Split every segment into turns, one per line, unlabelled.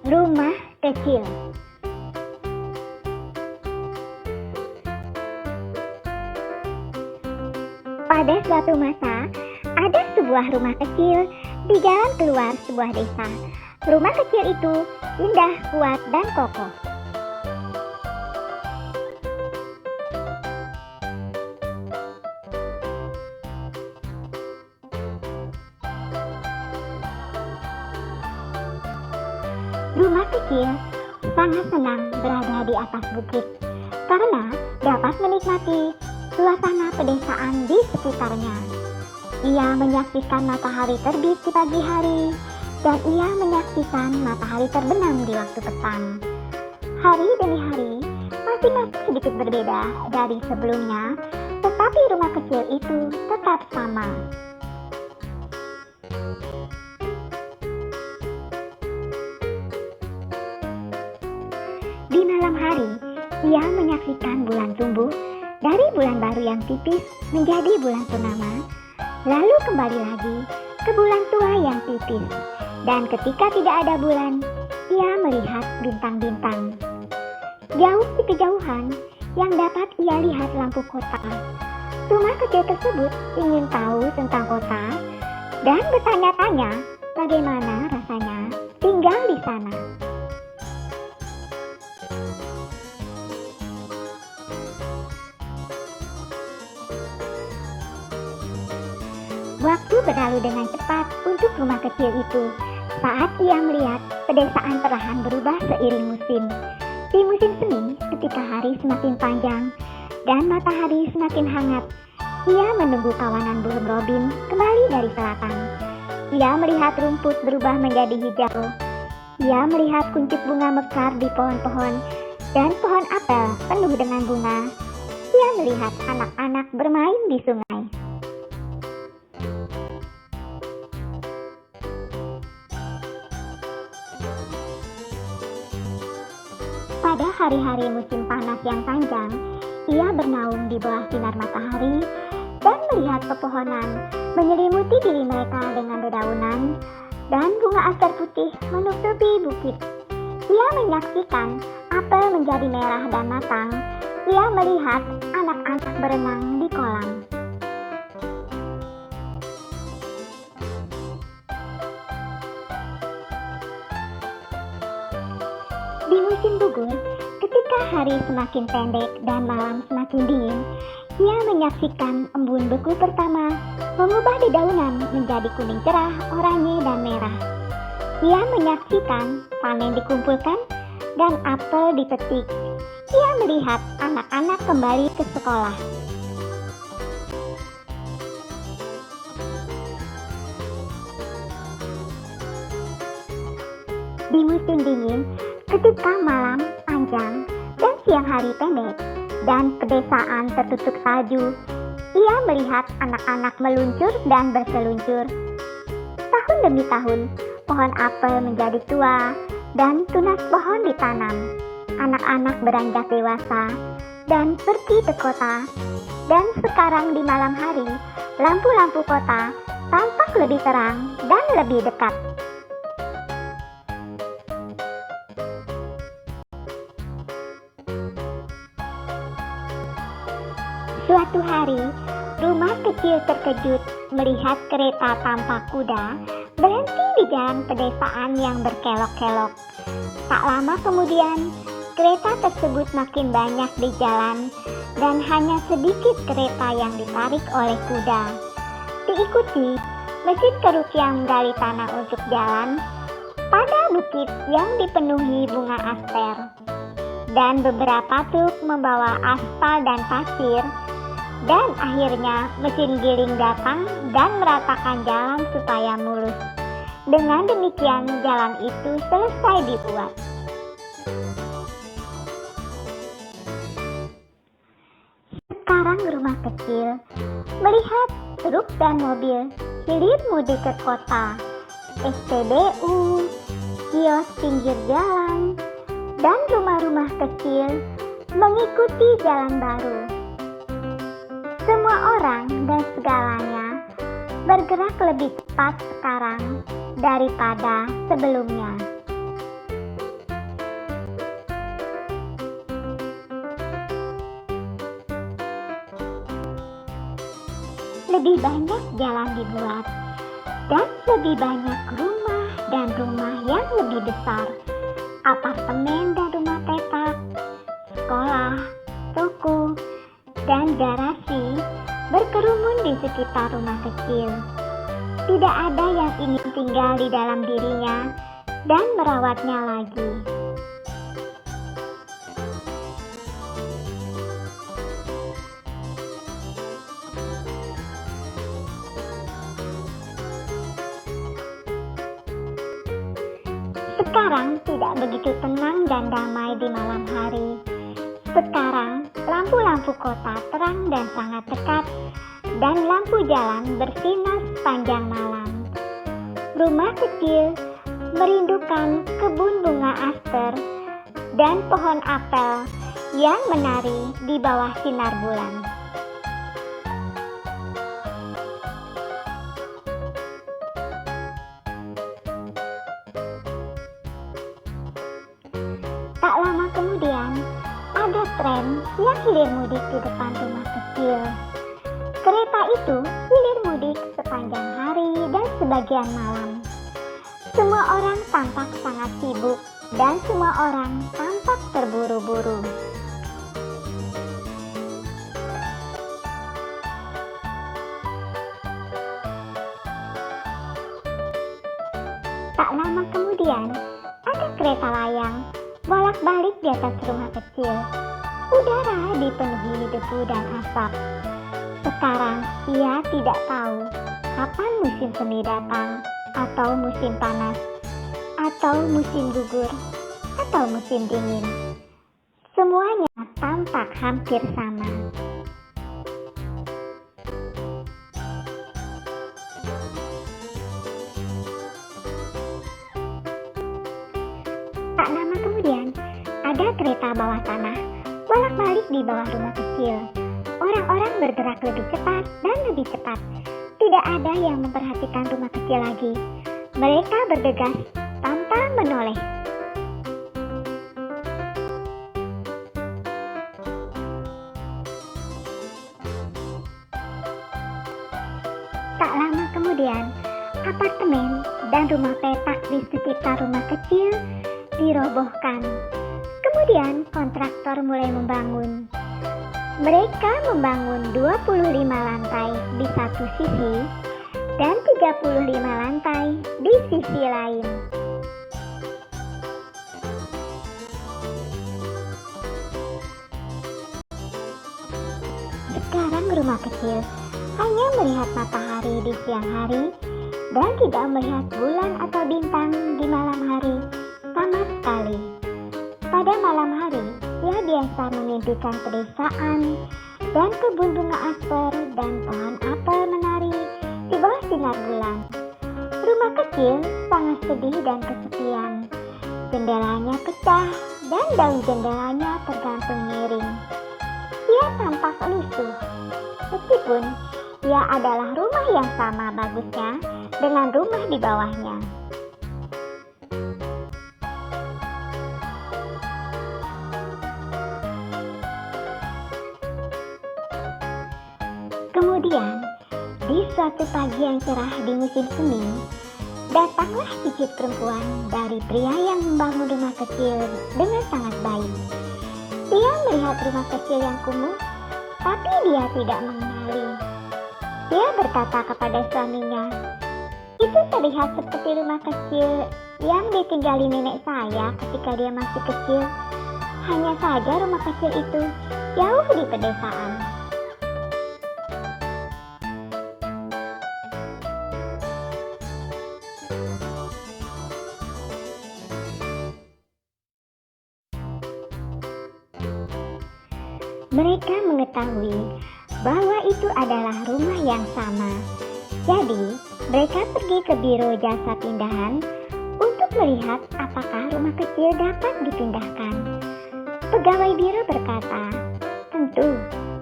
Rumah kecil. Pada suatu masa, ada sebuah rumah kecil di jalan keluar sebuah desa. Rumah kecil itu indah, kuat, dan kokoh. Rumah kecil sangat senang berada di atas bukit karena dapat menikmati suasana pedesaan di sekitarnya. Ia menyaksikan matahari terbit di pagi hari dan ia menyaksikan matahari terbenam di waktu petang. Hari demi hari masing-masing sedikit berbeda dari sebelumnya, tetapi rumah kecil itu tetap sama. Di malam hari, ia menyaksikan bulan tumbuh dari bulan baru yang tipis menjadi bulan purnama, lalu kembali lagi ke bulan tua yang tipis. Dan ketika tidak ada bulan, ia melihat bintang-bintang. Jauh di kejauhan yang dapat ia lihat lampu kota. Rumah kecil tersebut ingin tahu tentang kota dan bertanya-tanya bagaimana rasanya tinggal di sana. Waktu berlalu dengan cepat untuk rumah kecil itu saat ia melihat pedesaan perlahan berubah seiring musim. Di musim semi, ketika hari semakin panjang dan matahari semakin hangat, ia menunggu kawanan burung robin kembali dari selatan. Ia melihat rumput berubah menjadi hijau. Ia melihat kuncup bunga mekar di pohon-pohon dan pohon apel penuh dengan bunga. Ia melihat anak-anak bermain di sungai. Pada hari-hari musim panas yang panjang, ia bernaung di bawah sinar matahari dan melihat pepohonan menyelimuti diri mereka dengan dedaunan dan bunga aster putih menutupi bukit. Ia menyaksikan apel menjadi merah dan matang. Ia melihat anak-anak berenang di kolam. Di musim gugur, ketika hari semakin pendek dan malam semakin dingin, ia menyaksikan embun beku pertama mengubah dedaunan menjadi kuning cerah, oranye, dan merah. Ia menyaksikan panen dikumpulkan dan apel dipetik. Ia melihat anak-anak kembali ke sekolah. Di musim dingin, ketika malam panjang dan siang hari pendek dan pedesaan tertutup salju, ia melihat anak-anak meluncur dan berseluncur. Tahun demi tahun, pohon apel menjadi tua dan tunas pohon ditanam. Anak-anak beranjak dewasa dan pergi ke kota. Dan sekarang di malam hari, lampu-lampu kota tampak lebih terang dan lebih dekat. Suatu hari, rumah kecil terkejut melihat kereta tanpa kuda berhenti di jalan pedesaan yang berkelok-kelok. Tak lama kemudian, kereta tersebut makin banyak di jalan dan hanya sedikit kereta yang ditarik oleh kuda. Diikuti mesin keruk yang menggali tanah untuk jalan pada bukit yang dipenuhi bunga aster. Dan beberapa truk membawa aspal dan pasir. Dan akhirnya mesin giling datang dan meratakan jalan supaya mulus. Dengan demikian jalan itu selesai dibuat. Sekarang rumah kecil melihat truk dan mobil hilir mudik ke kota, SPBU, kios pinggir jalan, dan rumah-rumah kecil mengikuti jalan baru. Semua orang dan segalanya bergerak lebih cepat sekarang daripada sebelumnya. lebih banyak jalan dibuat, dan lebih banyak rumah dan rumah yang lebih besar, apartemen dan rumah petak, sekolah, toko, dan garasi berkerumun di sekitar rumah kecil. Tidak ada yang ingin tinggal di dalam dirinya dan merawatnya lagi. Sekarang tidak begitu tenang dan damai di malam hari. Sekarang lampu-lampu kota terang dan sangat dekat, dan lampu jalan bersinar sepanjang malam. Rumah kecil merindukan kebun bunga aster dan pohon apel yang menari di bawah sinar bulan. Tak lama kemudian, ada tren yang hilir mudik di depan rumah kecil. Kereta itu hilir mudik sepanjang hari dan sebagian malam. Semua orang tampak sangat sibuk dan semua orang tampak terburu-buru. Tak lama kemudian, ada kereta layang bolak-balik di atas rumah kecil. Udara dipenuhi debu dan asap. Sekarang ia tidak tahu kapan musim semi datang, atau musim panas, atau musim gugur, atau musim dingin. Semuanya tampak hampir sama. Tak lama kemudian, ada kereta bawah tanah bolak-balik di bawah rumah kecil. Orang-orang bergerak lebih cepat dan lebih cepat. Tidak ada yang memperhatikan rumah kecil lagi. Mereka bergegas tanpa menoleh. Tak lama kemudian, apartemen dan rumah petak di sekitar rumah kecil dirobohkan. Kemudian kontraktor mulai membangun. Mereka membangun 25 lantai di satu sisi dan 35 lantai di sisi lain. Sekarang rumah kecil hanya melihat matahari di siang hari dan tidak melihat bulan atau bintang di malam hari sama sekali. Pada malam hari, dia biasa memimpikan pedesaan dan kebun bunga aster dan pohon apel menari di bawah sinar bulan. Rumah kecil sangat sedih dan kesepian. Jendelanya pecah dan daun jendelanya tergantung miring. Ia tampak lusuh, meskipun ia adalah rumah yang sama bagusnya dengan rumah di bawahnya. Kemudian, di suatu pagi yang cerah di musim semi, datanglah cicit perempuan dari pria yang membangun rumah kecil dengan sangat baik. Dia melihat rumah kecil yang kumuh, tapi dia tidak mengenali. Dia berkata kepada suaminya, "Itu terlihat seperti rumah kecil yang ditinggali nenek saya ketika dia masih kecil. Hanya saja rumah kecil itu jauh di pedesaan." Mereka mengetahui bahwa itu adalah rumah yang sama. Jadi, mereka pergi ke biro jasa pindahan untuk melihat apakah rumah kecil dapat dipindahkan. Pegawai biro berkata, "Tentu,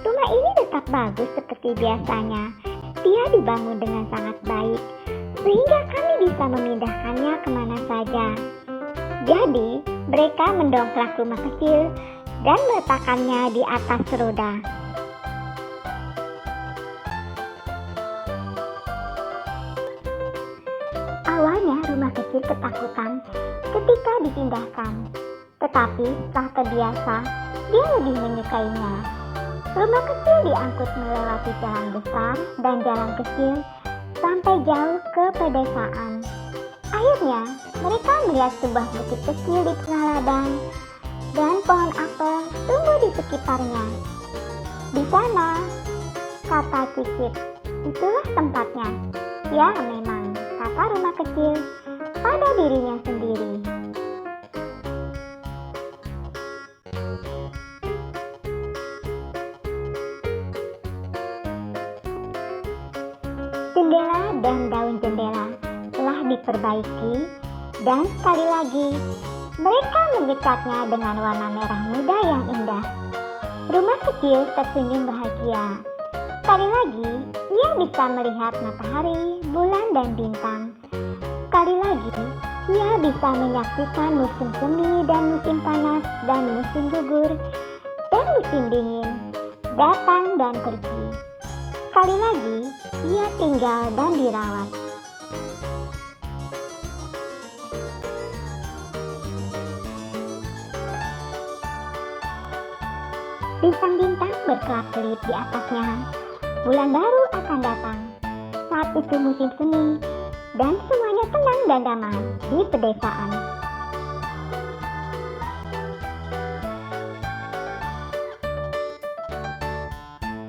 rumah ini tetap bagus seperti biasanya. Dia dibangun dengan sangat baik, sehingga kami bisa memindahkannya kemana saja." Jadi, mereka mendongkrak rumah kecil dan meletakkannya di atas roda. Awalnya rumah kecil ketakutan ketika dipindahkan, tetapi setelah terbiasa, dia lebih menyukainya. Rumah kecil diangkut melewati jalan besar dan jalan kecil sampai jauh ke pedesaan. Akhirnya, mereka melihat sebuah bukit kecil di tengah ladang dan pohon apel tumbuh di sekitarnya. Di sana, kata Cicit, itulah tempatnya. Ya memang, kata rumah kecil pada dirinya sendiri. Jendela dan daun jendela telah diperbaiki dan sekali lagi mereka mengecatnya dengan warna merah muda yang indah. Rumah kecil tersenyum bahagia. Sekali lagi ia bisa melihat matahari, bulan dan bintang. Sekali lagi ia bisa menyaksikan musim semi dan musim panas dan musim gugur dan musim dingin datang dan pergi. Sekali lagi ia tinggal dan dirawat. Bintang-bintang berkelap-kelip di atasnya. Bulan baru akan datang. Saat itu musim semi dan semuanya tenang dan damai di pedesaan.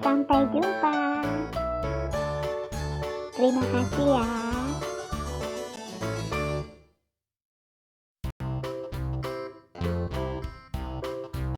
Sampai jumpa. Terima kasih ya.